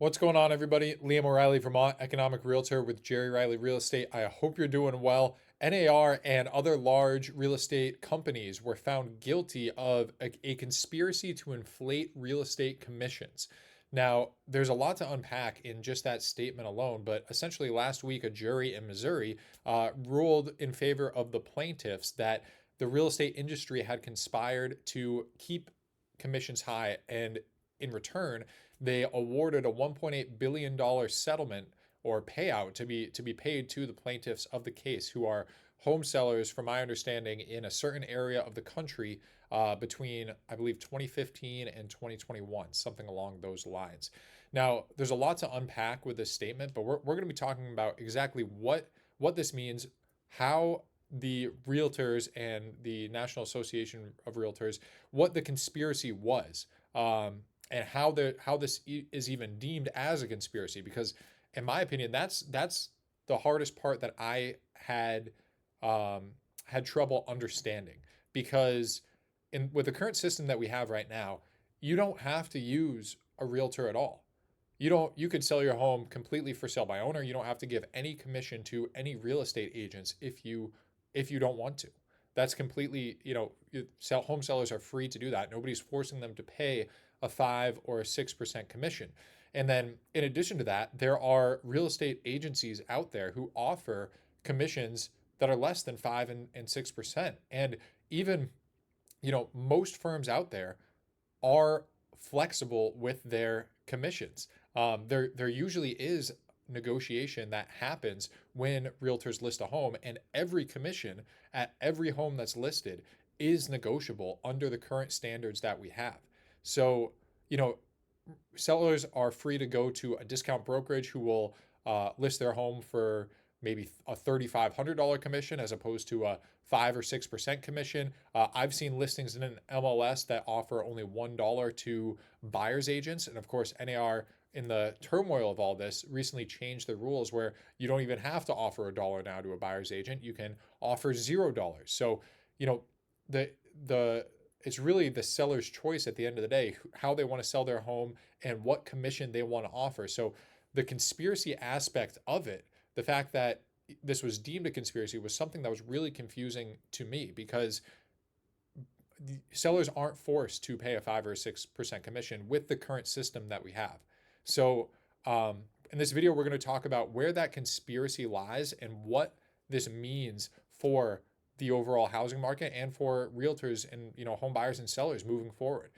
What's going on, everybody? Liam O'Reilly, Vermont economic realtor with Jerry Riley Real Estate. I hope you're doing well. NAR and other large real estate companies were found guilty of a conspiracy to inflate real estate commissions. Now, there's a lot to unpack in just that statement alone, but essentially last week, a jury in Missouri ruled in favor of the plaintiffs that the real estate industry had conspired to keep commissions high, and in return, they awarded a $1.8 billion settlement or payout to be paid to the plaintiffs of the case, who are home sellers, from my understanding, in a certain area of the country between, I believe, 2015 and 2021, something along those lines. Now, there's a lot to unpack with this statement, but we're going to be talking about exactly what this means, how the realtors and the National Association of Realtors, what the conspiracy was, and how this is even deemed as a conspiracy. Because, in my opinion, that's the hardest part that I had trouble understanding. Because in with the current system that we have right now, you don't have to use a realtor at all. You could sell your home completely for sale by owner. You don't have to give any commission to any real estate agents if you don't want to. That's completely, home sellers are free to do that. Nobody's forcing them to pay a 5 or 6% commission. And then in addition to that, there are real estate agencies out there who offer commissions that are less than 5 and 6%. And even, most firms out there are flexible with their commissions. There usually is negotiation that happens when realtors list a home, and every commission at every home that's listed is negotiable under the current standards that we have. So, you know, sellers are free to go to a discount brokerage who will list their home for maybe a $3,500 commission as opposed to a 5 or 6% commission. I've seen listings in an MLS that offer only $1 to buyer's agents. And of course, NAR, in the turmoil of all this, recently changed the rules where you don't even have to offer a dollar now to a buyer's agent. You can offer $0. So, you know, the the it's really the seller's choice at the end of the day, how they want to sell their home and what commission they want to offer. So the conspiracy aspect of it, the fact that this was deemed a conspiracy, was something that was really confusing to me, because the sellers aren't forced to pay a 5 or 6% commission with the current system that we have. So, in this video, we're going to talk about where that conspiracy lies and what this means for the overall housing market and for realtors and home buyers and sellers moving forward.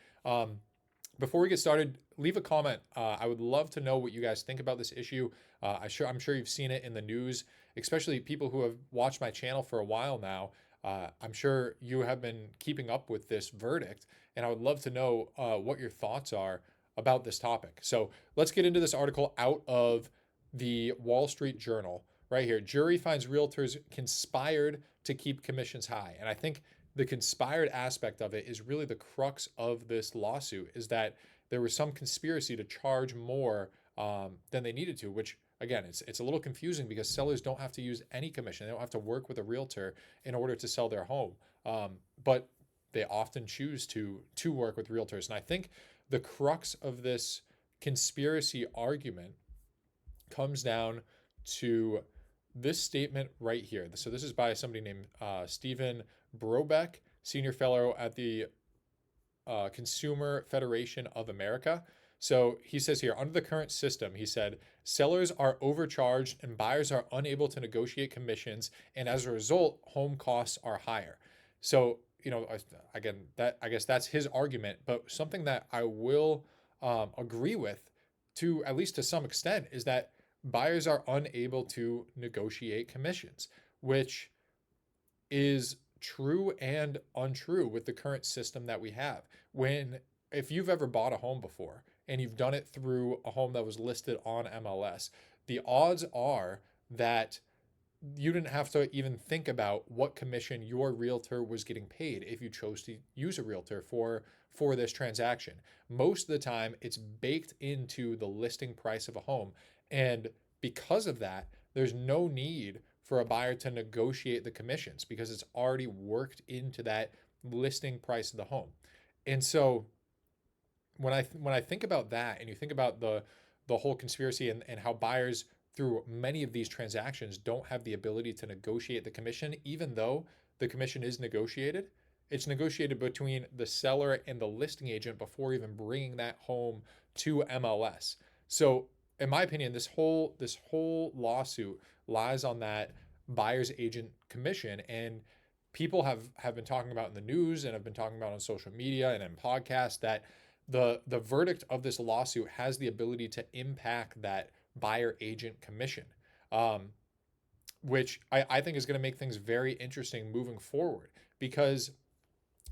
Before we get started, leave a comment. I would love to know what you guys think about this issue. I'm sure you've seen it in the news, especially people who have watched my channel for a while now. I'm sure you have been keeping up with this verdict, and I would love to know what your thoughts are about this topic. So let's get into this article out of the Wall Street Journal right here. Jury finds realtors conspired to keep commissions high. And I think the conspired aspect of it is really the crux of this lawsuit, is that there was some conspiracy to charge more than they needed to, which, again, it's a little confusing because sellers don't have to use any commission. They don't have to work with a realtor in order to sell their home. But they often choose to work with realtors. And I think the crux of this conspiracy argument comes down to this statement right here. So this is by somebody named Stephen Brobeck, senior fellow at the Consumer Federation of America. So he says here, under the current system, he said, sellers are overcharged and buyers are unable to negotiate commissions, and as a result, home costs are higher. So, again, that, I guess that's his argument, but something that I will agree with, to at least to some extent, is that buyers are unable to negotiate commissions, which is true and untrue with the current system that we have. If you've ever bought a home before and you've done it through a home that was listed on MLS, the odds are that you didn't have to even think about what commission your realtor was getting paid if you chose to use a realtor for this transaction. Most of the time, it's baked into the listing price of a home. And because of that, there's no need for a buyer to negotiate the commissions because it's already worked into that listing price of the home. And so when I think about that, and you think about the whole conspiracy and how buyers through many of these transactions don't have the ability to negotiate the commission, even though the commission is negotiated. It's negotiated between the seller and the listing agent before even bringing that home to MLS. So, in my opinion, this whole lawsuit lies on that buyer's agent commission, and people have been talking about in the news and have been talking about on social media and in podcasts that the verdict of this lawsuit has the ability to impact that buyer agent commission, um, which I think is going to make things very interesting moving forward. Because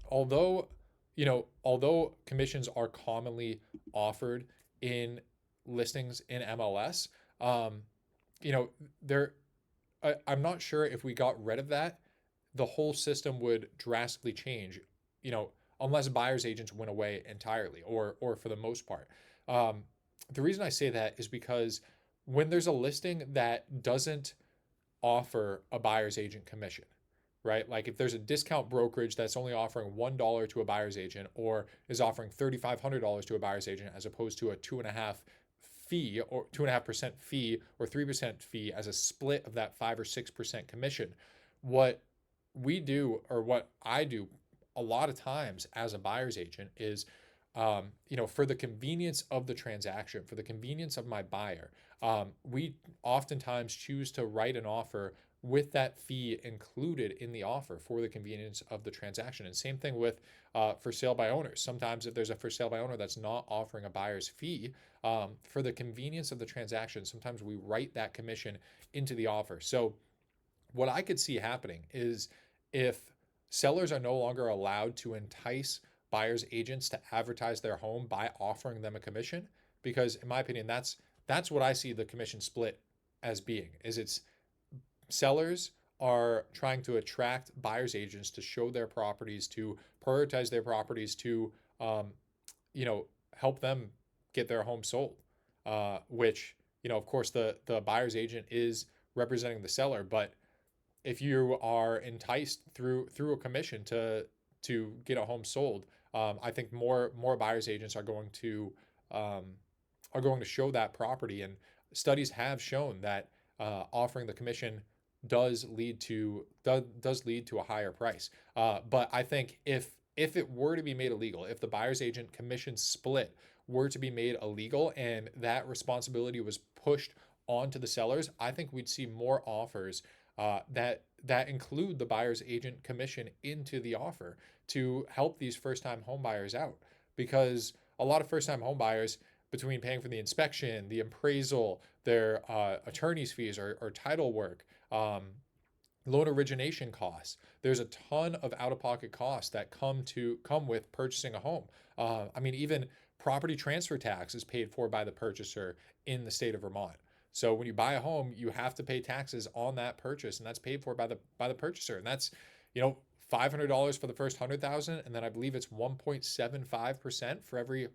although although commissions are commonly offered in listings in MLS, um, you know, there I'm not sure if we got rid of that, the whole system would drastically change, you know, unless buyer's agents went away entirely or for the most part. Um, the reason I say that is because when there's a listing that doesn't offer a buyer's agent commission, right? Like if there's a discount brokerage that's only offering $1 to a buyer's agent or is offering $3,500 to a buyer's agent as opposed to a 2.5% fee or 3% fee as a split of that 5 or 6% commission. What we do, or what I do a lot of times as a buyer's agent, is for the convenience of the transaction, for the convenience of my buyer, we oftentimes choose to write an offer with that fee included in the offer for the convenience of the transaction. And same thing with for sale by owners. Sometimes if there's a for sale by owner that's not offering a buyer's fee, for the convenience of the transaction, sometimes we write that commission into the offer. So what I could see happening is if sellers are no longer allowed to entice buyers agents to advertise their home by offering them a commission, because in my opinion that's what I see the commission split as being, is it's sellers are trying to attract buyers agents to show their properties, to prioritize their properties, to um, help them get their home sold, which of course the buyer's agent is representing the seller. But if you are enticed through a commission to get a home sold, I think more buyers agents um, are going to show that property. And studies have shown that offering the commission does lead to a higher price. But I think if it were to be made illegal, if the buyer's agent commission split were to be made illegal and that responsibility was pushed onto the sellers, I think we'd see more offers that include the buyer's agent commission into the offer to help these first-time home buyers out. Because a lot of first-time home buyers, between paying for the inspection, the appraisal, their attorney's fees or title work, loan origination costs, there's a ton of out-of-pocket costs that come with purchasing a home. I mean, even property transfer tax is paid for by the purchaser in the state of Vermont. So when you buy a home, you have to pay taxes on that purchase, and that's paid for by the purchaser. And that's, $500 for the first 100,000, and then I believe it's 1.75% for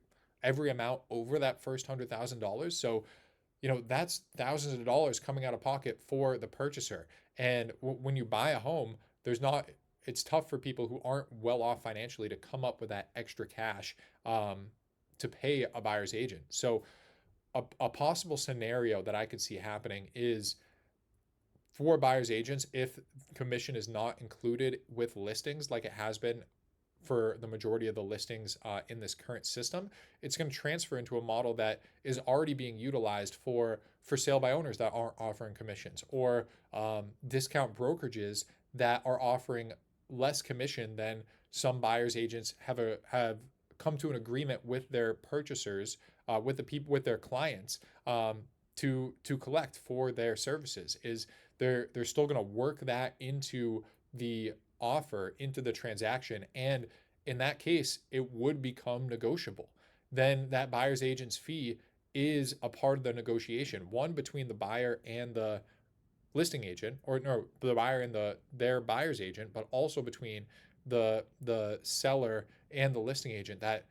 every amount over that first $100,000. So, that's thousands of dollars coming out of pocket for the purchaser. And when you buy a home, it's tough for people who aren't well off financially to come up with that extra cash to pay a buyer's agent. So a possible scenario that I could see happening is for buyer's agents, if commission is not included with listings like it has been for the majority of the listings in this current system, it's going to transfer into a model that is already being utilized for sale by owners that aren't offering commissions, or discount brokerages that are offering less commission than some buyers agents have come to an agreement with their purchasers, with their clients, to collect for their services. Is they're still going to work that into the offer, into the transaction, and in that case it would become negotiable. Then that buyer's agent's fee is a part of the negotiation, one between the buyer and the listing agent, or no, the buyer and their buyer's agent, but also between the seller and the listing agent. That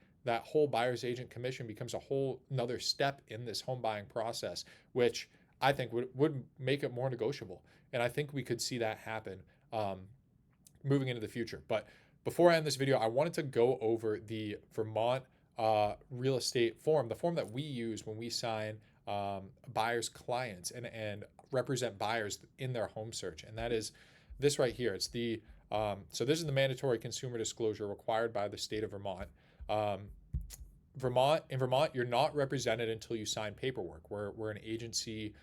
whole buyer's agent commission becomes a whole another step in this home buying process, which I think would make it more negotiable. And I think we could see that happen moving into the future. But before I end this video, I wanted to go over the Vermont real estate form, the form that we use when we sign buyers' clients and represent buyers in their home search. And that is this right here. It's the so this is the mandatory consumer disclosure required by the state of Vermont. Um, in Vermont, you're not represented until you sign paperwork. We're an agency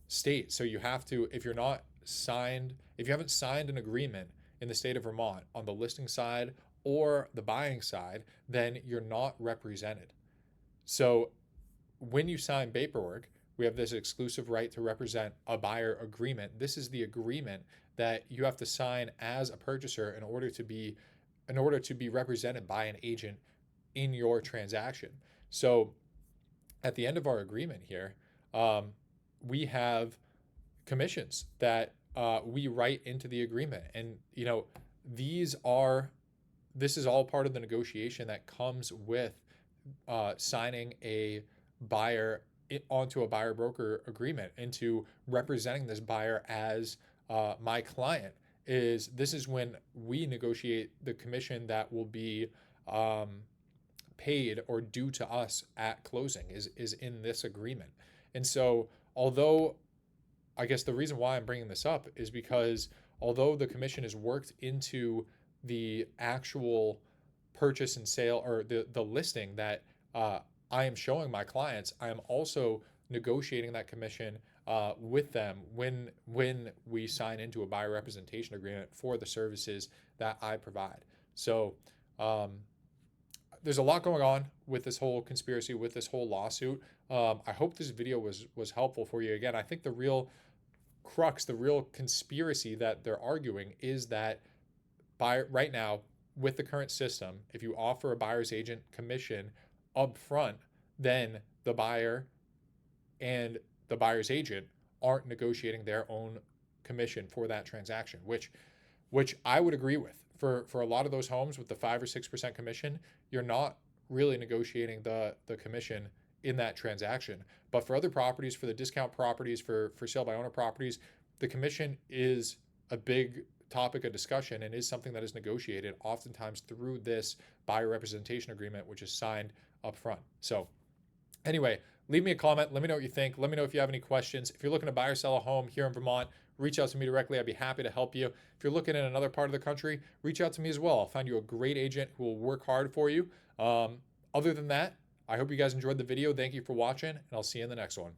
state, so you have to, if you're not signed, if you haven't signed an agreement in the state of Vermont on the listing side or the buying side, then you're not represented. So when you sign paperwork, we have this exclusive right to represent a buyer agreement. This is the agreement that you have to sign as a purchaser in order to be represented by an agent in your transaction. So at the end of our agreement here, we have commissions that we write into the agreement, and this is all part of the negotiation that comes with signing a buyer onto a buyer broker agreement, into representing this buyer as my client. This is when we negotiate the commission that will be paid or due to us at closing is in this agreement. And so, although I guess the reason why I'm bringing this up is because although the commission is worked into the actual purchase and sale, or the listing that I am showing my clients, I am also negotiating that commission with them when we sign into a buyer representation agreement for the services that I provide. So there's a lot going on with this whole conspiracy, with this whole lawsuit. I hope this video was helpful for you. Again, I think the real crux, the real conspiracy that they're arguing is that right now, with the current system, if you offer a buyer's agent commission up front, then the buyer and the buyer's agent aren't negotiating their own commission for that transaction, which I would agree with. For a lot of those homes with the 5 or 6% commission, you're not really negotiating the commission in that transaction. But for other properties, for the discount properties, for sale by owner properties, the commission is a big topic of discussion and is something that is negotiated oftentimes through this buyer representation agreement, which is signed up front. So anyway, leave me a comment. Let me know what you think. Let me know if you have any questions. If you're looking to buy or sell a home here in Vermont, reach out to me directly. I'd be happy to help you. If you're looking in another part of the country, reach out to me as well. I'll find you a great agent who will work hard for you. Other than that, I hope you guys enjoyed the video. Thank you for watching, and I'll see you in the next one.